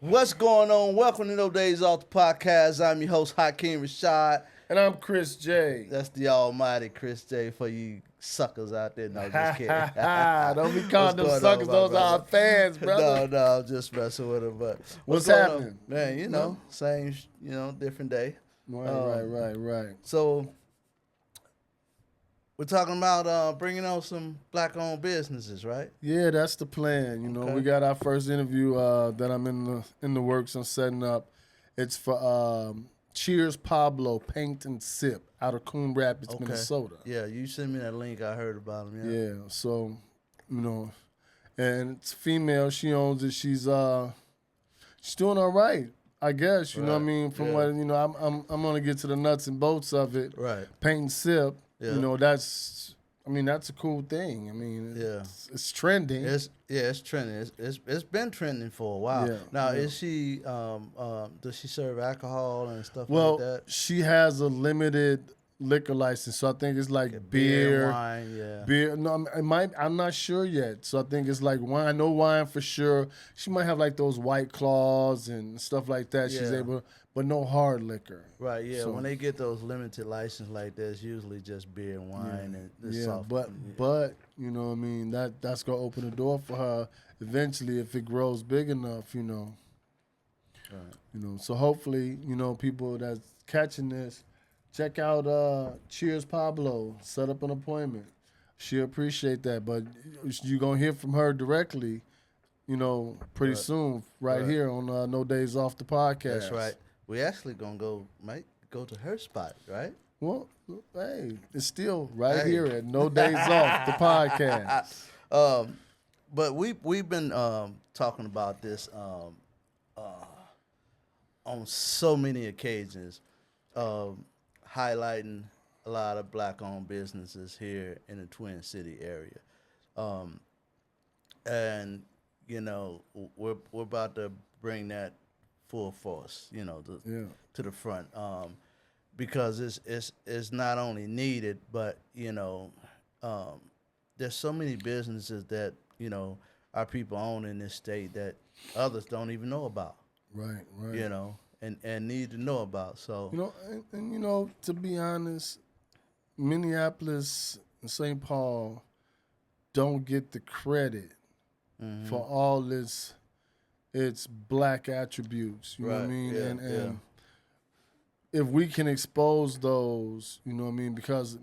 What's going on? Welcome to No Days Off the Podcast. I'm your host, Hakeem Rashad. And I'm Chris J. That's the almighty Chris J for you suckers out there. No, just kidding. Don't be calling them suckers. Those are our fans, brother. No, I'm just messing with them. But What's going happening? on? Man, same, different day. Right. So we're talking about bringing on some black-owned businesses, right? Yeah, that's the plan. Okay. We got our first interview that I'm in the works on setting up. It's for Cheers Pablo Paint and Sip out of Coon Rapids, Okay. Minnesota. Yeah, you sent me that link. I heard about them. Yeah, so and it's female. She owns it. She's doing all right, I guess. You know what I mean? From what I'm gonna get to the nuts and bolts of it. Right. Paint and Sip. Yeah. That's a cool thing. I mean, it's trending. It's trending. It's been trending for a while. Yeah, Now, yeah. is she does she serve alcohol and stuff Well, like that? she has a limited liquor license, so I think it's like beer, wine, yeah. beer. No, it might. I'm not sure yet. So I think it's like wine. I know wine for sure. She might have like those White Claws and stuff like that. She's Yeah. able, but no hard liquor. Right, yeah. So- When they get those limited license like that, it's usually just beer and wine and the Yeah, soft. but you know what I mean, that's gonna open the door for her eventually if it grows big enough, Right. So hopefully, people that's catching this, check out Cheers Pablo, set up an appointment. She'll appreciate that, but you're gonna hear from her directly, pretty soon, right here on No Days Off the Podcast. That's right. We actually might go to her spot, right? Well, hey, it's still right Hey. here at No Days Off the Podcast. But we've been talking about this on so many occasions, highlighting a lot of black-owned businesses here in the Twin City area, and we're about to bring that full force, to the front, because it's not only needed, but there's so many businesses that our people own in this state that others don't even know about. Right. And need to know about. So And to be honest, Minneapolis and St. Paul don't get the credit for all its black attributes. You know what I Right, mean? yeah, And if we can expose those, because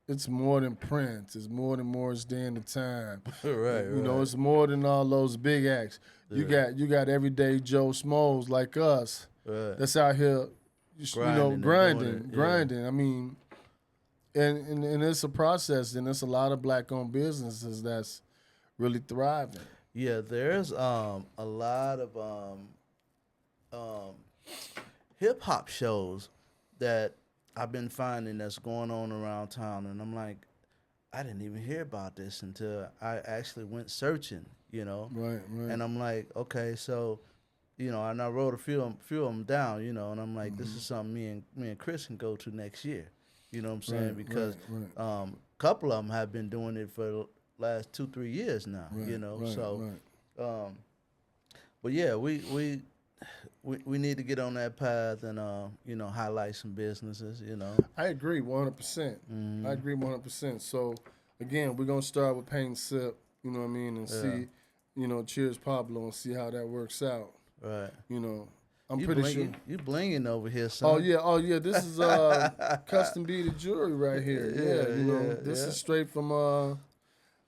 it's more than Prince, it's more than Morris Day and the Time. right. It's more than all those big acts. You got everyday Joe Smoes like us Right. that's out here, Grinding and doing it, grinding. I mean, and it's a process, and it's a lot of black-owned businesses that's really thriving. Yeah, there's a lot of hip hop shows that I've been finding that's going on around town, and I'm like, I didn't even hear about this until I actually went searching, Right. and I'm like, okay, so, and I wrote a few of them down, and I'm like, this is something me and Chris can go to next year, you know what I'm saying? Right, Because right. a couple of them have been doing it for the last 2-3 years now, Right, so. right. But yeah, we need to get on that path and highlight some businesses. I agree 100%. I agree 100%. So again, we're gonna start with Paint and Sip, and see, Cheers Pablo, and see how that works out. Right. I'm You pretty blinging, sure. you blinging over here, son. Oh yeah. This is custom beaded jewelry right here. This is straight from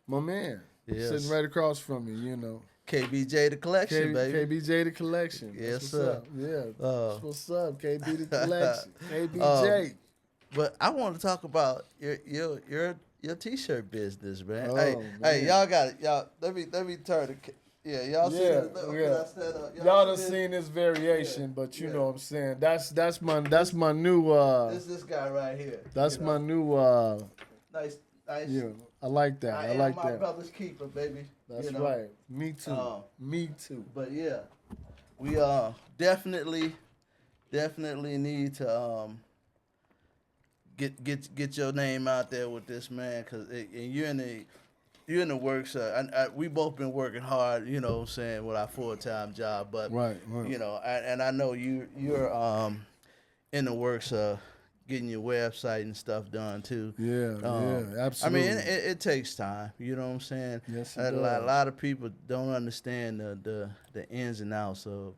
my man, Yes. sitting right across from me. KBJ the collection, baby. KBJ the collection. Yes, That's sir. what's up. Yeah. Uh, That's what's up. KB the collection. KBJ. But I want to talk about your t-shirt business, man. Oh, Hey, man. y'all got it. Y'all let me turn the y'all see Yeah, this? yeah. I stand up? Y'all done see this? seen this variation, but you Yeah. know what I'm saying. That's my new This guy right here. that's my new nice. yeah. I like that. I like am my that. brother's keeper, baby. That's you know? right. Me too. Me too. But yeah, we definitely need to get your name out there with this, man, and you're in you're in the works. We both been working hard, you know what I'm saying, with our full-time job. But, Right, right. you know, and I know you're in the works of getting your website and stuff done too. Yeah, yeah, I mean, absolutely. it takes time. You know what I'm saying? Yes, it A does. lot of people don't understand the ins and outs of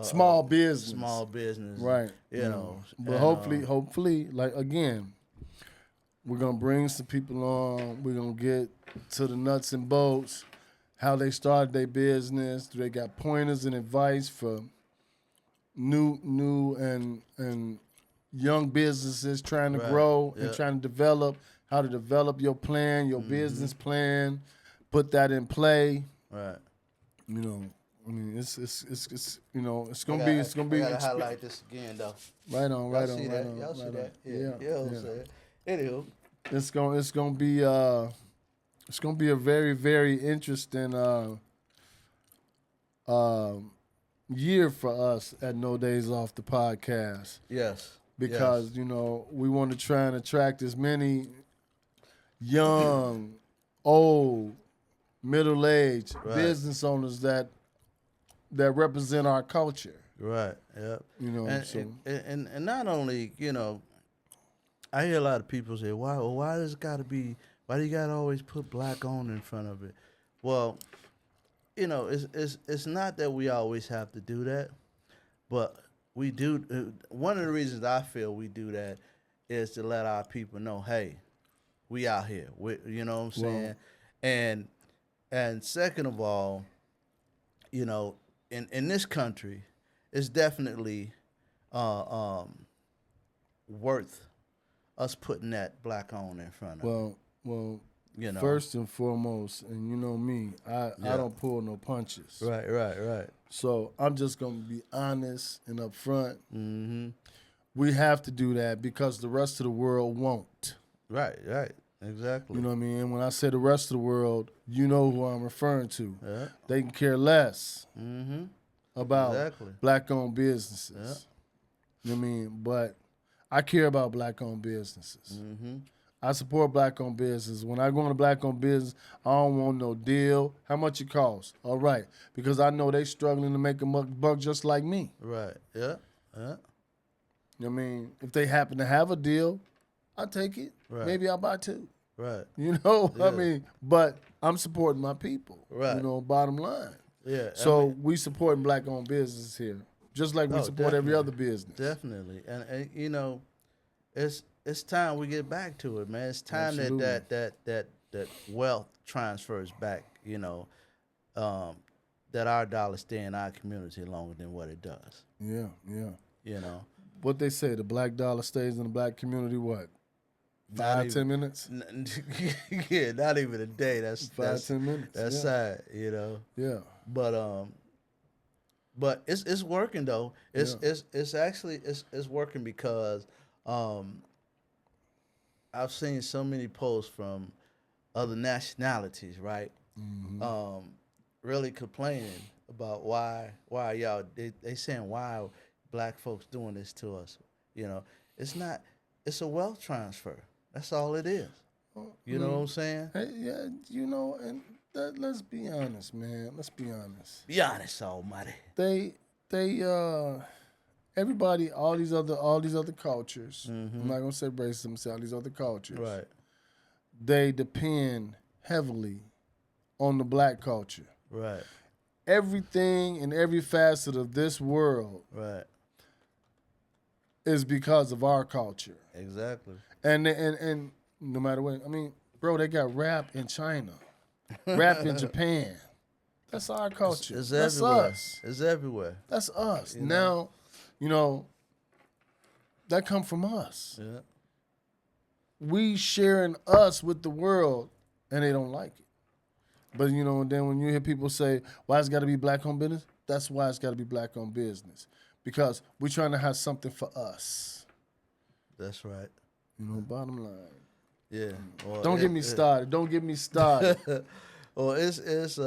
Small business. small business. Right. You know, But and hopefully, like again, we're gonna bring some people on. We're gonna get to the nuts and bolts, how they started their business. Do they got pointers and advice for new and young businesses trying to right, grow and yeah, trying to develop, how to develop your plan, your business plan, put that in play. right. You know, I mean, it's you know, it's I gonna got be it's gonna I be gotta highlight this again though. right on, Y'all right see on, right that? on, Y'all see right on. that? Yeah, Yeah, yeah. I'm yeah. saying. Anywho, It's gonna be it's gonna be a very interesting um year for us at No Days Off the podcast yes, because you know we want to try and attract as many young, old, middle-aged Right. business owners that represent our culture. right, yeah. You know, And so and not only I hear a lot of people say, why does it gotta be? Why do you gotta always put black on in front of it? Well, it's not that we always have to do that, but we do. One of the reasons I feel we do that is to let our people know, hey, we out here. You know what I'm saying? And second of all, in this country, it's definitely worth us putting that black on in front of it. well, You know. first and foremost, and you know me, I Yeah. don't pull no punches. Right. So I'm just gonna be honest and upfront. Mm-hmm. We have to do that because the rest of the world won't. Right. Exactly. You know what I mean? And when I say the rest of the world, you know who I'm referring to. Yeah. They can care less Mm-hmm. about Exactly. black-owned businesses. You know what I mean? But I care about black-owned businesses. Mm-hmm. I support black-owned business. When I go into black-owned business, I don't want no deal. How much it costs? All right. Because I know they struggling to make a buck just like me. Right. Yeah. You know what I mean? If they happen to have a deal, I take it. Right. Maybe I'll buy two. Right. You know, Yeah. I mean, but I'm supporting my people. Right. You know, bottom line. Yeah. So we supporting black-owned businesses here, just like we Oh, support every definitely. other business. Definitely. And it's time we get back to it, man. It's time Absolutely. that wealth transfers back. That our dollars stay in our community longer than what it does. Yeah. You know. What they say, the black dollar stays in the black community, what? Not 5, 10 minutes? Yeah, not even a day. That's 5, 10 minutes. That's yeah. sad, you know. Yeah. But it's working though. It's Yeah. it's actually it's working because I've seen so many posts from other nationalities, right? Mm-hmm. Really complaining about why y'all they saying why black folks doing this to us. It's not. It's a wealth transfer. That's all it is. You know what I'm saying? Hey, yeah, you know, and let's be honest, man. Let's be honest. Be honest, almighty. They everybody, all these other cultures. I'm not gonna say racism, say all these other cultures. Right. They depend heavily on the black culture. Right. Everything in every facet of this world Right. is because of our culture. Exactly. And no matter what, I mean, bro, they got rap in China, rap in Japan. That's our culture. It's That's everywhere. us. It's everywhere. That's us. You know? Now, you know, that come from us. Yeah. We sharing us with the world, and they don't like it. But you know, and then when you hear people say, "Why it's got to be black-owned business?" That's why it's got to be black-owned business, because we're trying to have something for us. That's right. You know, bottom line. Yeah. Well, Don't get me started. Don't get me started. Well, it's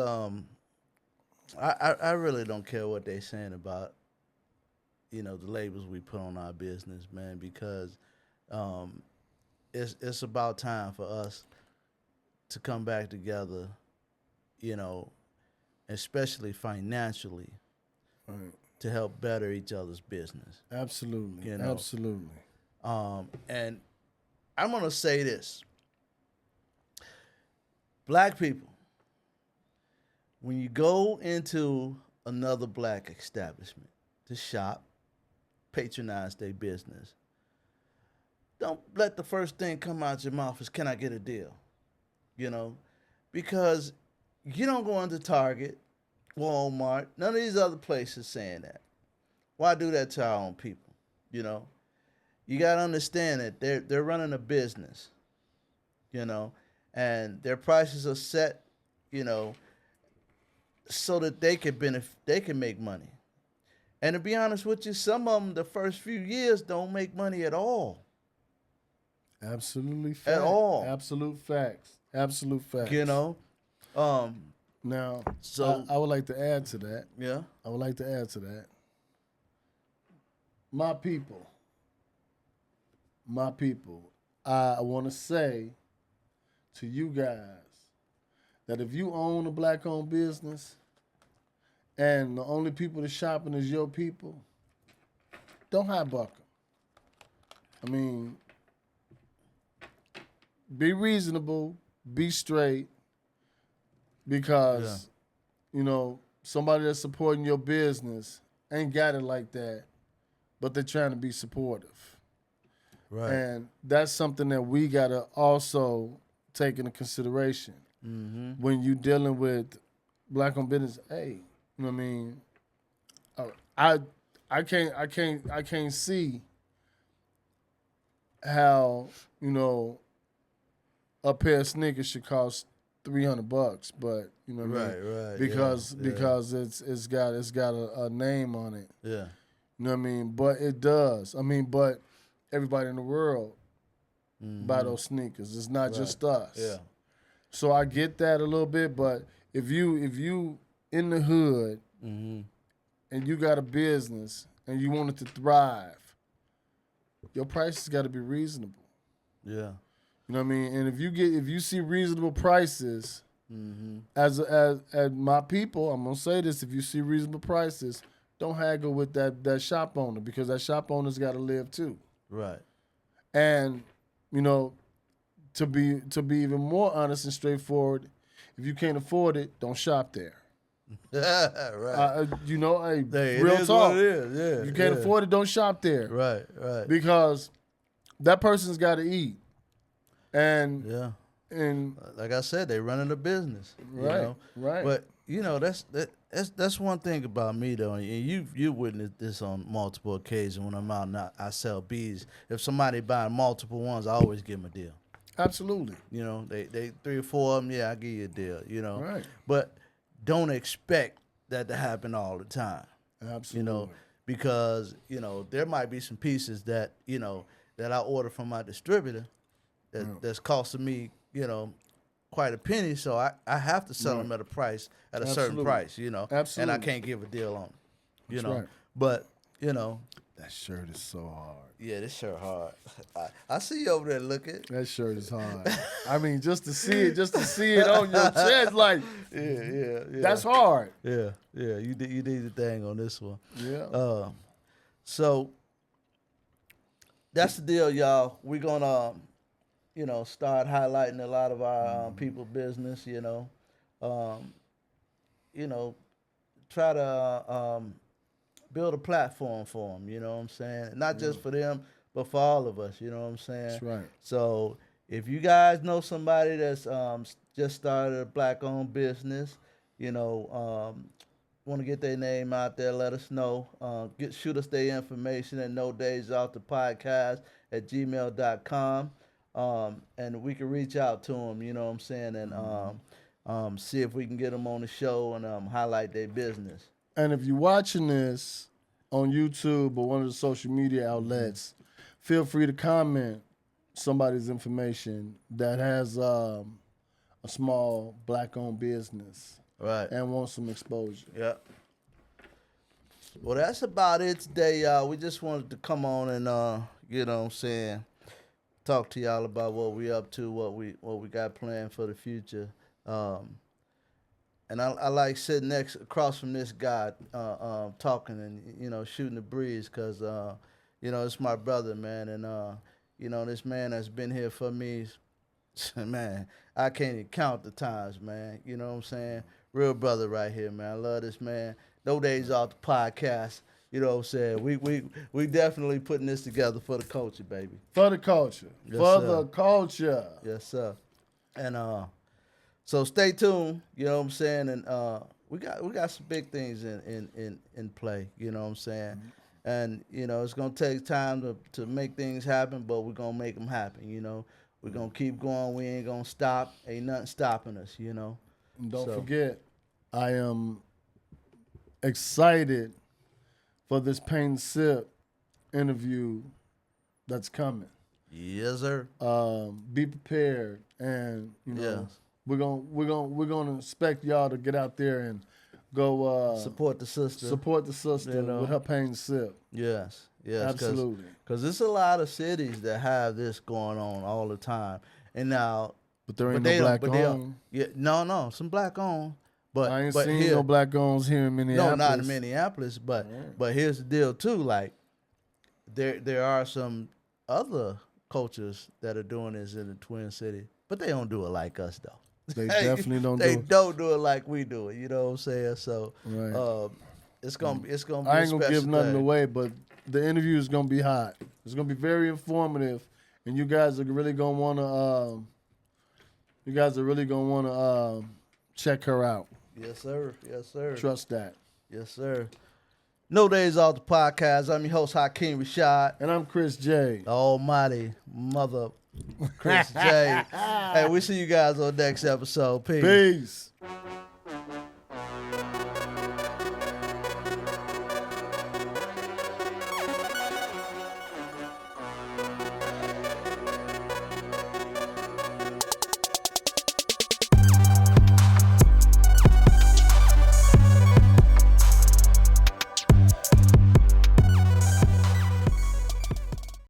I really don't care what they saying about the labels we put on our business, man, because it's about time for us to come back together, you know, especially financially, Right. to help better each other's business. Absolutely. You know. Absolutely. And I'm gonna say this: black people, when you go into another black establishment to shop, patronize their business, don't let the first thing come out your mouth is, "Can I get a deal?" You know, because you don't go into Target, Walmart, none of these other places saying that. Why do that to our own people? You know, you gotta understand that they're running a business, you know, and their prices are set, you know, so that they can they can make money. And to be honest with you, some of them the first few years don't make money at all. Absolutely At all. Absolute facts. Absolute facts. You know, Now, so I would like to add to that. yeah, I would like to add to that. My people, I want to say to you guys that if you own a black-owned business and the only people that's shopping is your people, don't hot buck 'em. I mean, be reasonable, be straight, because you know somebody that's supporting your business ain't got it like that, but they're trying to be supportive. right. And that's something that we gotta also take into consideration when you dealing with black-owned business. Hey, you know what I mean? I can't see how, you know, a pair of sneakers should cost $300, but you know what I mean? Right, Because it's got a name on it. yeah, You know what I mean? But it does. I mean, but everybody in the world buy those sneakers. It's not just us. yeah, So I get that a little bit, but if you in the hood and you got a business and you want it to thrive, your prices got to be reasonable. yeah, You know what I mean? And if you see reasonable prices, as my people, I'm gonna say this: if you see reasonable prices, don't haggle with that shop owner, because that shop owner's got to live too. right, And you know, to be even more honest and straightforward, if you can't afford it, don't shop there. right. You know, hey, Hey, real it is talk. what it is. Yeah, If you can't afford it, don't shop there. right, Because that person's got to eat. And yeah. and Like I said, they running a business. You Right, know? right. But you know, that's one thing about me though, and you witnessed this on multiple occasions when I'm out and I sell bees. If somebody buying multiple ones, I always give them a deal. absolutely. You know, they 3 or 4 of them, yeah, I give you a deal. You know, Right. but don't expect that to happen all the time. Absolutely. You know, because you know there might be some pieces that you know that I order from my distributor that's costing me, you know, quite a penny. So I have to sell them at a price, at a certain Absolutely. price, you know, Absolutely. and I can't give a deal on them, you That's know. right. But you know, That shirt is so hard. yeah, this sure hard. I see you over there looking. That shirt is hard. I mean, just to see it on your chest, like Yeah. that's hard. Yeah. You did the thing on this one. Yeah. So that's the deal, y'all. We're gonna, you know, start highlighting a lot of our people business. You know, try to build a platform for them. You know what I'm saying? Not just for them, but for all of us. You know what I'm saying? That's right. So if you guys know somebody that's just started a black-owned business, you know, want to get their name out there, let us know. Shoot us their information at No Days Off the Podcast at gmail.com. And we can reach out to them, you know what I'm saying, and see if we can get them on the show and highlight their business. And if you're watching this on YouTube or one of the social media outlets, feel free to comment somebody's information that has a small black-owned business Right. and wants some exposure. Yeah. Well, that's about it today, y'all. We just wanted to come on and, you know what I'm saying, talk to y'all about what we up to, what we got planned for the future. And I like sitting across from this guy, talking and shooting the breeze, cause it's my brother, man, and this man has been here for me, man. I can't even count the times, man. You know what I'm saying? Real brother right here, man. I love this man. No Days Off the podcast. You know what I'm saying? We definitely putting this together for the culture, baby. For the culture. Yes, For sir. the culture. Yes, sir. And so stay tuned. You know what I'm saying? And we got some big things in play. You know what I'm saying? Mm-hmm. And it's gonna take time to make things happen, but we're gonna make them happen. We're gonna keep going. We ain't gonna stop. Ain't nothing stopping us. And don't forget, I am excited for this Pain Sip interview that's coming. Yes, sir. Be prepared, and yes. we're gonna expect y'all to get out there and go support the sister. With her Pain Sip. Yes, absolutely. Because there's a lot of cities that have this going on all the time, and now. But there ain't no black owned. Yeah, no, some black owned. But I ain't seen no black owns here in Minneapolis. No, not in Minneapolis. But here's the deal too. Like there are some other cultures that are doing this in the Twin City, but they don't do it like us though. They definitely don't. They don't do it like we do it. You know what I'm saying? So it's gonna be. I ain't gonna give nothing away, but the interview is gonna be hot. It's gonna be very informative, and you guys are really gonna wanna. Check her out. Yes, sir. Yes, sir. Trust that. Yes, sir. No Days Off the podcast. I'm your host, Hakeem Rashad. And I'm Chris J. The almighty mother Chris J. Hey, we see you guys on next episode. Peace. Peace.